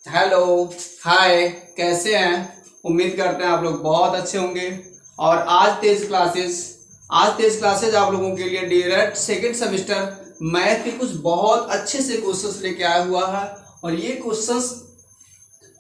Hello. हाय। कैसे हैं? उम्मीद करते हैं आप लोग बहुत अच्छे होंगे। और आज तेज क्लासेस आप लोगों के लिए डायरेक्ट सेकंड सेमेस्टर मैथ के कुछ बहुत अच्छे से क्वेश्चंस लेके आया हुआ है। और ये क्वेश्चंस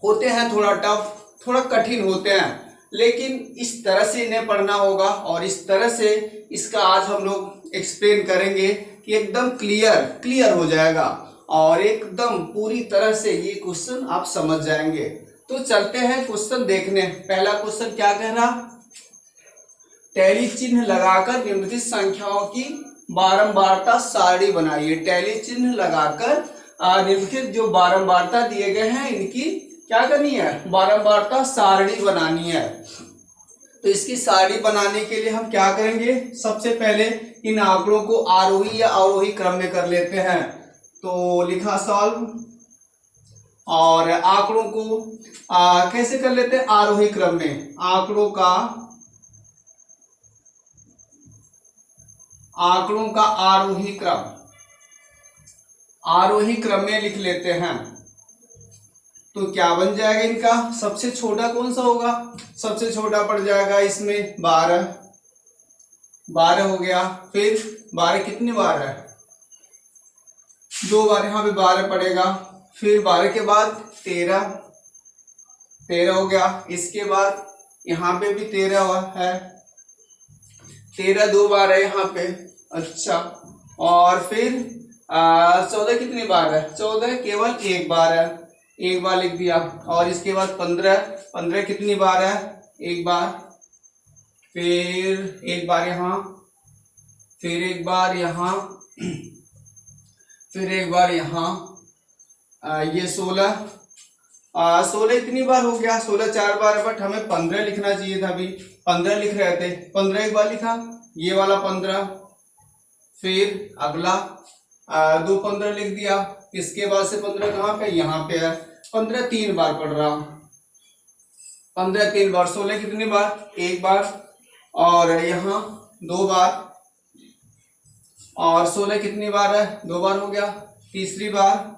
होते हैं थोड़ा टफ, थोड़ा कठिन होते हैं, लेकिन इस तरह से इन्हें पढ़ना होगा और इस तरह से इसका आज हम लोग एक्सप्लेन करेंगे कि एकदम क्लियर हो जाएगा और एकदम पूरी तरह से ये क्वेश्चन आप समझ जाएंगे। तो चलते हैं क्वेश्चन देखने। पहला क्वेश्चन क्या कह रहा? टैली चिन्ह लगाकर निम्नलिखित संख्याओं की बारंबारता सारणी बनाइए। टैली चिन्ह लगाकर निम्नलिखित जो बारंबारता दिए गए हैं इनकी क्या करनी है? बारंबारता सारणी बनानी है। तो इसकी सारणी बनाने के लिए हम क्या करेंगे? सबसे पहले इन आंकड़ों को आरोही या अवरोही क्रम में कर लेते हैं। तो लिखा सॉल्व और आंकड़ों को कैसे कर लेते हैं? आरोही क्रम में। आंकड़ों का आरोही क्रम में लिख लेते हैं। तो क्या बन जाएगा इनका? सबसे छोटा कौन सा होगा? सबसे छोटा पड़ जाएगा इसमें 12 हो गया। फिर 12 कितनी बार है? 2 बार यहाँ पे 12 पड़ेगा। फिर 12 के बाद 13 हो गया। इसके बाद यहाँ पे भी 13 है। 13 2 बार है यहाँ पे। अच्छा, और फिर 14 कितनी बार है? 14 केवल 1 बार है, 1 बार लिख दिया। और इसके बाद 15 कितनी बार है? 1 बार। फिर 1 बार यहाँ, फिर 1 बार यहाँ, फिर 1 बार यहाँ। ये 16 इतनी बार हो गया। 16 4 बार है, बट हमें 15 लिखना चाहिए था। अभी 15 लिख रहे थे, 15 1 बार लिखा, ये वाला 15। फिर अगला 2 15 लिख दिया। इसके बाद से 15 कहाँ पे? यहाँ पे है। 15 3 बार पड़ रहा। 15 3 बार। 16 कितनी बार? 1 बार। और यहाँ 2 बार। और 16 कितनी बार है? 2 बार हो गया, तीसरी बार।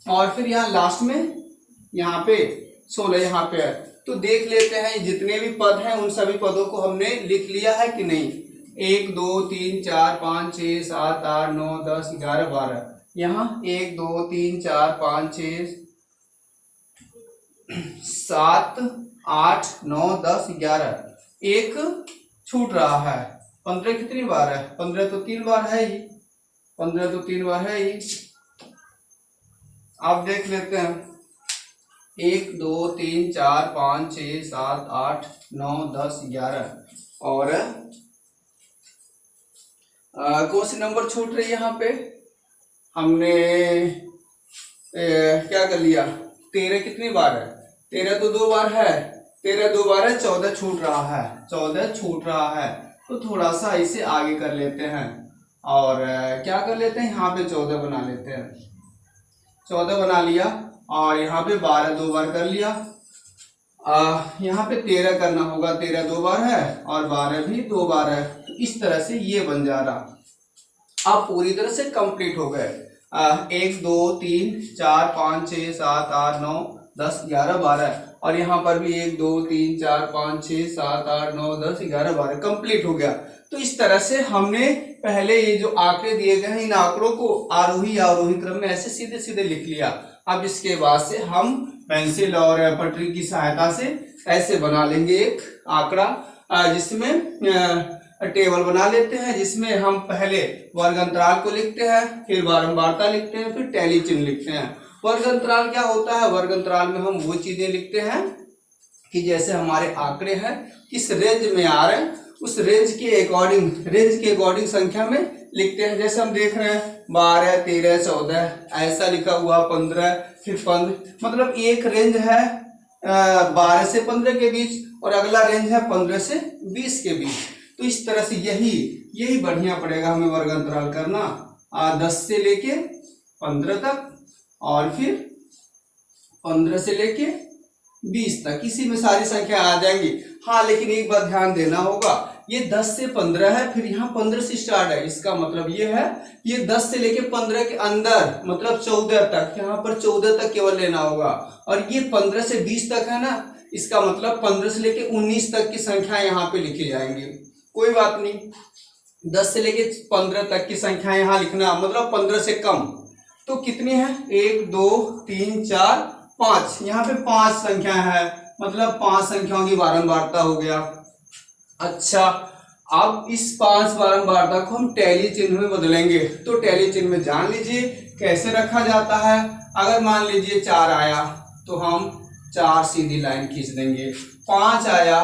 और फिर यहाँ लास्ट में यहाँ पे 16 यहाँ पे है। तो देख लेते हैं जितने भी पद हैं उन सभी पदों को हमने लिख लिया है कि नहीं। 1 2 3 4 5 6 7 8 9 10 11 12। यहाँ 1 2 3 4 5 6 7 8 9 10 11। एक छूट रहा है। 15 कितनी बार है? 15 तो 3 बार है ही। 15 तो 3 बार है ही। आप देख लेते हैं 1 2 3 4 5 6 7 8 9 10 11। और कौन सी नंबर छूट रही है यहाँ पे? हमने क्या कर लिया? 13 कितनी बार है? 13 तो 2 बार है। 13 2 बार है, 14 छूट रहा है। 14 छूट रहा है। तो थोड़ा सा इसे आगे कर लेते हैं और क्या कर लेते हैं? यहाँ पे 14 बना लेते हैं। 14 बना लिया और यहाँ पे 12 2 बार कर लिया। यहाँ पे 13 करना होगा। 13 2 बार है और 12 भी 2 बार है। तो इस तरह से ये बन जा रहा। अब पूरी तरह से कंप्लीट हो गए। 1 2 3 4 5 6 7 8 9 10 11 12। और यहाँ पर भी 1 2 3 4 5 6 7 8 9 10 11 12 कंप्लीट हो गया। तो इस तरह से हमने पहले ये जो आंकड़े दिए गए हैं इन आंकड़ों को आरोही या अवरोही क्रम में ऐसे सीधे सीधे लिख लिया। अब इसके बाद से हम पेंसिल और पटरी की सहायता से ऐसे बना लेंगे एक आंकड़ा, जिसमें टेबल बना लेते हैं, जिसमें हम पहले वर्ग अंतराल को लिखते हैं, फिर बारंबारता लिखते हैं, फिर टैली चिन्ह लिखते हैं। वर्ग अंतराल क्या होता है? वर्ग अंतराल में हम वो चीजें लिखते हैं कि जैसे हमारे आंकड़े हैं किस रेंज में आ रहे हैं, उस रेंज के अकॉर्डिंग संख्या में लिखते हैं। जैसे हम देख रहे हैं 12 13 14 ऐसा लिखा हुआ, 15 फिर 15, मतलब एक रेंज है 12 से 15 के बीच और अगला रेंज है 15 से 20 के बीच। तो इस तरह से यही बढ़िया पड़ेगा हमें वर्ग अंतराल करना, 10 से लेके 15 तक और फिर 15 से लेके 20 तक। इसी में सारी संख्या आ जाएंगी। हाँ, लेकिन एक बात ध्यान देना होगा ये 10 से 15 है, फिर यहाँ 15 से स्टार्ट है। इसका मतलब ये है ये 10 से लेके 15 के अंदर मतलब 14 तक, यहाँ पर 14 तक केवल लेना होगा। और ये 15 से 20 तक है ना, इसका मतलब 15 से लेके 19 तक की संख्या यहाँ पे लिखी जाएंगी। कोई बात नहीं, 10 से लेके 15 तक की संख्या यहाँ लिखना, मतलब 15 से कम। तो कितनी है? 1 2 3 4 5, यहाँ पे 5 संख्या है, मतलब 5 संख्याओं की बारंबारता हो गया। अच्छा, अब इस 5 बारंबारता को हम टैली चिन्ह में बदलेंगे। तो टैली चिन्ह में जान लीजिए कैसे रखा जाता है। अगर मान लीजिए 4 आया तो हम 4 सीधी लाइन खींच देंगे। 5 आया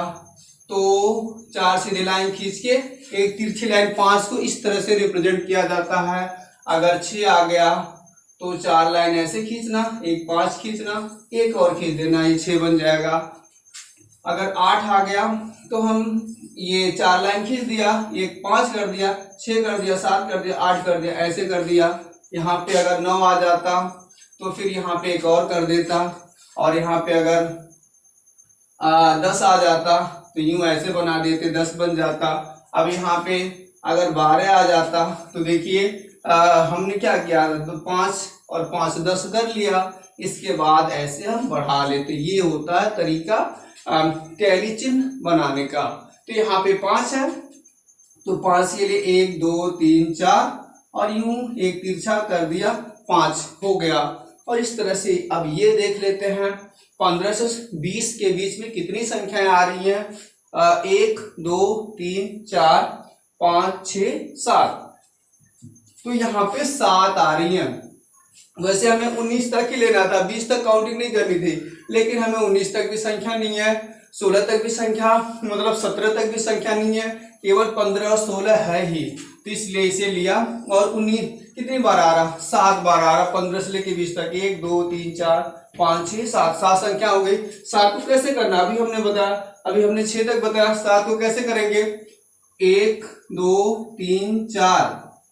तो 4 सीधी लाइन खींच के एक तिरछी लाइन 5 को इस तरह से रिप्रेजेंट किया जाता है। अगर 6 आ गया तो 4 लाइन ऐसे खींचना, एक 5 खींचना, एक और खींच देना, ये 6 बन जाएगा। अगर 8 आ गया तो हम ये 4 लाइन खींच दिया, एक 5 कर दिया, 6 कर दिया, 7 कर दिया, 8 कर दिया, ऐसे कर दिया। यहाँ पे अगर 9 आ जाता तो फिर यहाँ पे एक और कर देता, और यहाँ पे अगर 10 आ जाता तो यूं ऐसे बना देते, 10 बन जाता। अब यहाँ पे अगर 12 आ जाता तो देखिए हमने क्या किया, तो 5 और 5 10 कर लिया। इसके बाद ऐसे हम बढ़ा लेते। ये होता है तरीका टैली चिन्ह बनाने का। तो यहाँ पे 5 है तो 5 के लिए 1 2 3 4 और यूं एक तिरछा कर दिया, 5 हो गया। और इस तरह से अब ये देख लेते हैं 15 से 20 के बीच में कितनी संख्याएं आ रही हैं। 1 2 3 4 5 6 7, तो यहाँ पे 7 आ रही हैं। वैसे हमें 19 तक ही लेना था, 20 तक काउंटिंग नहीं करनी थी, लेकिन हमें 19 तक भी संख्या नहीं है, 16 तक भी संख्या, मतलब 17 तक भी संख्या नहीं है, केवल 15 और 16 है ही, तो इसलिए इसे लिया। और 19 कितनी बार आ रहा, 7 बार आ रहा, 15 से लेके 20 तक, 1 2 3 4 5 6 7, 7 संख्या हो गई। 7 को कैसे करना अभी हमने बताया, अभी हमने 6 तक बताया, 7 को कैसे करेंगे, 1 2 3 4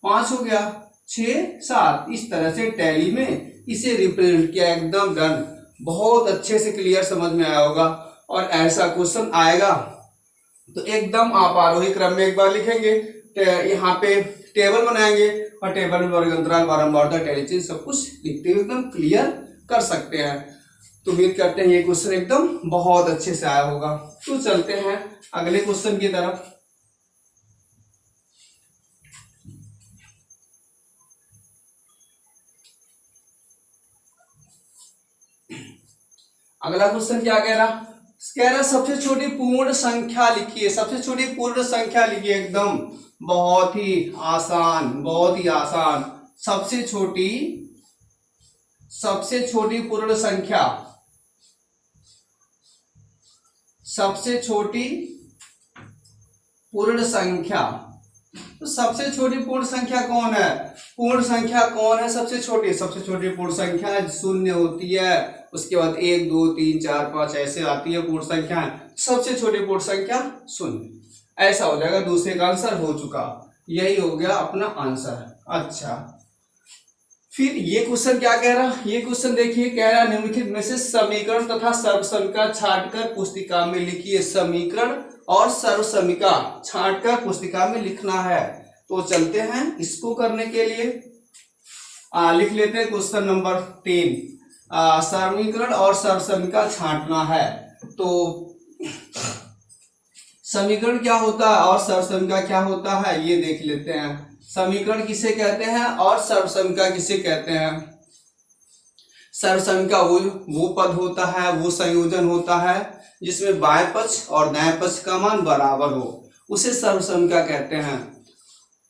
5 हो गया, 6 7, इस तरह से टैली में इसे रिप्रेजेंट किया। एकदम डन, बहुत अच्छे से क्लियर समझ में आया होगा। और ऐसा क्वेश्चन आएगा तो एकदम आप आरोही क्रम में एक बार लिखेंगे, यहाँ पे टेबल बनाएंगे और टेबल में वर्ग अंतराल, बारंबारता, टैली चिन्ह सब कुछ लिखते हुए एकदम क्लियर कर सकते हैं। तो उम्मीद करते हैं ये क्वेश्चन एकदम बहुत अच्छे से आया होगा। तो चलते हैं अगले क्वेश्चन की तरफ। अगला क्वेश्चन क्या कह रहा, सबसे छोटी पूर्ण संख्या लिखिए। सबसे छोटी पूर्ण संख्या लिखिए, एकदम बहुत ही आसान, बहुत ही आसान। सबसे छोटी पूर्ण संख्या, सबसे छोटी पूर्ण संख्या। तो सबसे छोटी पूर्ण संख्या कौन है, पूर्ण संख्या कौन है सबसे छोटी? सबसे छोटी पूर्ण संख्या 0 होती है, उसके बाद 1 2 3 4 5 ऐसे आती है पूर्ण संख्या। सबसे छोटी पूर्ण संख्या 0, ऐसा हो जाएगा। दूसरे का आंसर हो चुका, यही हो गया अपना आंसर। अच्छा, फिर ये क्वेश्चन क्या कह रहा, ये क्वेश्चन देखिए, कह रहा निम्नलिखित में से समीकरण तथा सर्वसमीका छांटकर पुस्तिका में लिखिए। समीकरण और सर्वसमीका छांटकर पुस्तिका में लिखना है। तो चलते हैं, इसको करने के लिए लिख लेते हैं क्वेश्चन नंबर 3। समीकरण और सर्वसमीका छांटना है। तो समीकरण क्या होता है और सर्वसमीका क्या होता है ये देख लेते हैं। समीकरण किसे कहते हैं और सर्वसमीका किसे कहते हैं? सर्वसमीका वो पद होता है, वो संयोजन होता है जिसमें बाएं पक्ष और दाएं पक्ष का मान बराबर हो, उसे सर्वसमीका कहते हैं।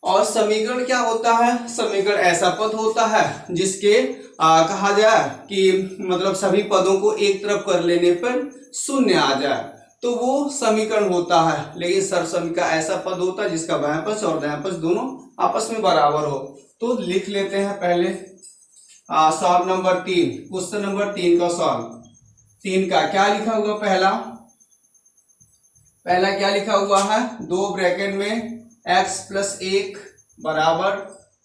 और समीकरण क्या होता है? समीकरण ऐसा पद होता है जिसके कहा जाए कि मतलब सभी पदों को एक तरफ कर लेने पर 0 आ जाए, तो वो समीकरण होता है। लेकिन सर्वसमीका ऐसा पद होता है जिसका बाएं पक्ष और दाएं पक्ष दोनों आपस में बराबर हो। तो लिख लेते हैं पहले सवाल नंबर 3, क्वेश्चन नंबर 3 का सवाल। 3 का क्या लिखा हुआ, पहला क्या लिखा हुआ है, 2 ब्रैकेट में x + 1 बराबर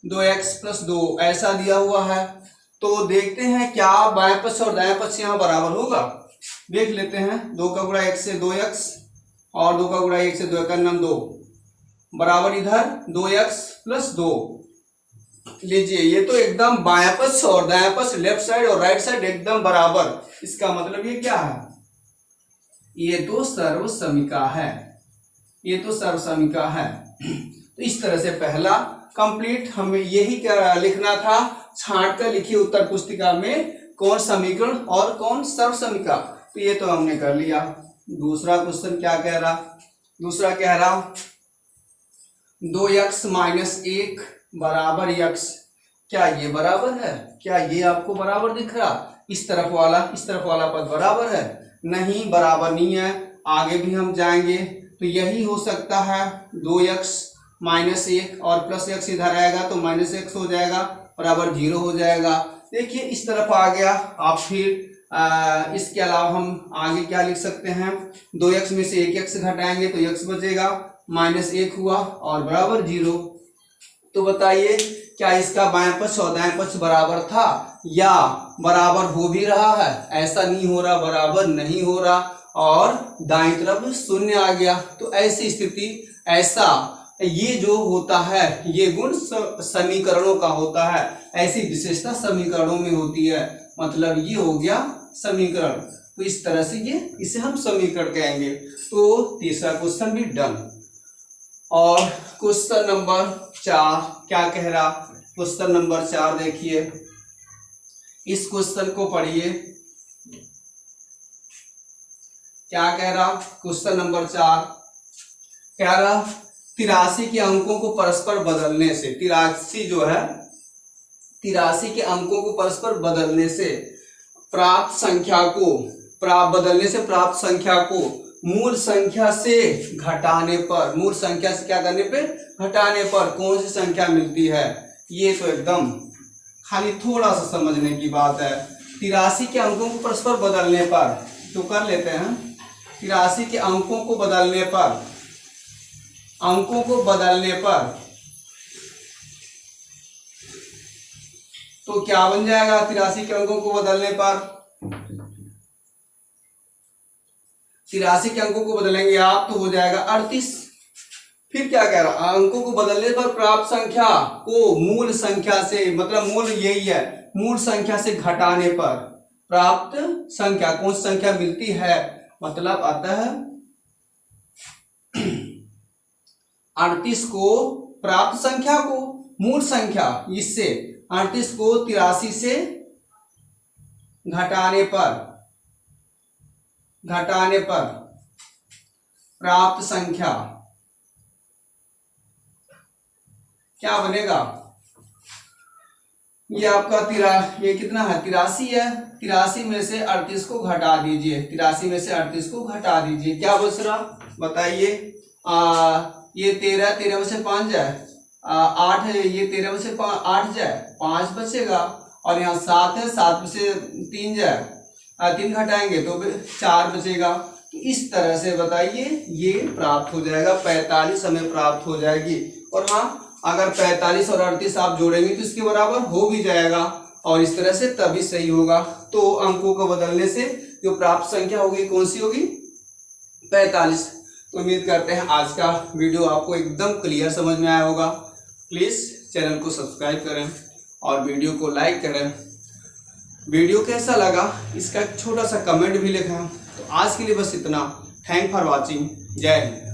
2x + 2 ऐसा दिया हुआ है। तो देखते हैं क्या बाएं पक्ष और दाएं पक्ष यहाँ बराबर होगा। देख लेते हैं, 2 का गुणा 1 से 2x और 2 का गुणा 1 से 2 का नाम 2, बराबर इधर 2x + 2। लीजिए ये तो एकदम बायां पक्ष और दायां पक्ष, लेफ्ट साइड और राइट साइड एकदम बराबर। इसका मतलब ये क्या है, ये तो सर्वसमिका है, ये तो सर्वसमिका है। तो इस तरह से पहला कंप्लीट हमें यही क्या लिखना था, छांट कर लिखिए उत्तर पुस्तिका में कौन समीकरण और कौन सर्वसमिका। तो ये तो हमने कर लिया। दूसरा क्वेश्चन क्या कह रहा, दूसरा कह रहा 2x - 1 बराबर x। क्या ये बराबर है, क्या ये आपको बराबर दिख रहा, इस तरफ वाला पद बराबर है? नहीं, बराबर नहीं है। आगे भी हम जाएंगे तो यही हो सकता है, 2x - 1 और प्लस x इधर आएगा तो -x हो जाएगा, बराबर 0 हो जाएगा। देखिए इस तरफ आ गया। आप फिर इसके अलावा हम आगे क्या लिख सकते हैं, 2x में से 1x घटाएंगे तो x बचेगा, -1 हुआ और बराबर 0। तो बताइए क्या इसका बायां पक्ष और दायां पक्ष बराबर था या बराबर हो भी रहा है? ऐसा नहीं हो रहा, बराबर नहीं हो रहा और दाईं तरफ 0 आ गया। तो ऐसी स्थिति, ऐसा ये जो होता है ये गुण समीकरणों का होता है, ऐसी विशेषता समीकरणों में होती है। मतलब ये हो गया समीकरण। तो इस तरह से ये इसे हम समीकरण कहेंगे। तो तीसरा क्वेश्चन भी डन। और क्वेश्चन नंबर 4 क्या कह रहा, क्वेश्चन नंबर 4 देखिए, इस क्वेश्चन को पढ़िए। क्या कह रहा, क्वेश्चन नंबर 4 कह रहा 83 के अंकों को परस्पर बदलने से, 83 जो है 83 के अंकों को परस्पर बदलने से प्राप्त संख्या को, प्राप्त संख्या को मूल संख्या से घटाने पर, मूल संख्या से क्या करने पे, घटाने पर कौन सी संख्या मिलती है? ये तो एकदम खाली थोड़ा सा समझने की बात है। 83 के अंकों को परस्पर बदलने पर, तो कर लेते हैं। 83 के अंकों को बदलने पर, अंकों को बदलने पर तो क्या बन जाएगा? 83 के अंकों को बदलने पर, 83 के अंकों को बदलेंगे आप तो हो जाएगा 38। फिर क्या कह रहा, अंकों को बदलने पर प्राप्त संख्या को मूल संख्या से, मतलब मूल यही है, मूल संख्या से घटाने पर प्राप्त संख्या, कौन सी संख्या मिलती है? मतलब आता है 38 को, प्राप्त संख्या को मूल संख्या, इससे 38 को 83 से घटाने पर प्राप्त संख्या क्या बनेगा? ये आपका ये कितना है? 83 है। 83 में से 38 को घटा दीजिए, 83 में से 38 को घटा दीजिए, क्या बच रहा बताइए? ये 13 में से 5 जाए, 8 है, ये 13 में से 8 जाए, 5 बचेगा। और यहाँ 7 है, 7 में से 3 जाए, 3 घटाएंगे तो 4 बचेगा। इस तरह से बताइए ये प्राप्त हो जाएगा, 45 हमें प्राप्त हो जाएगी। और हाँ, अगर 45 और 38 आप जोड़ेंगे तो इसके बराबर हो भी जाएगा, और इस तरह से तभी सही होगा। तो अंकों को बदलने से जो प्राप्त संख्या होगी कौन सी होगी? 45। तो उम्मीद करते हैं आज का वीडियो आपको एकदम क्लियर समझ में आया होगा। प्लीज़ चैनल को सब्सक्राइब करें और वीडियो को लाइक करें। वीडियो कैसा लगा इसका एक छोटा सा कमेंट भी लिखें। तो आज के लिए बस इतना। Thank for watching. जय हिंद।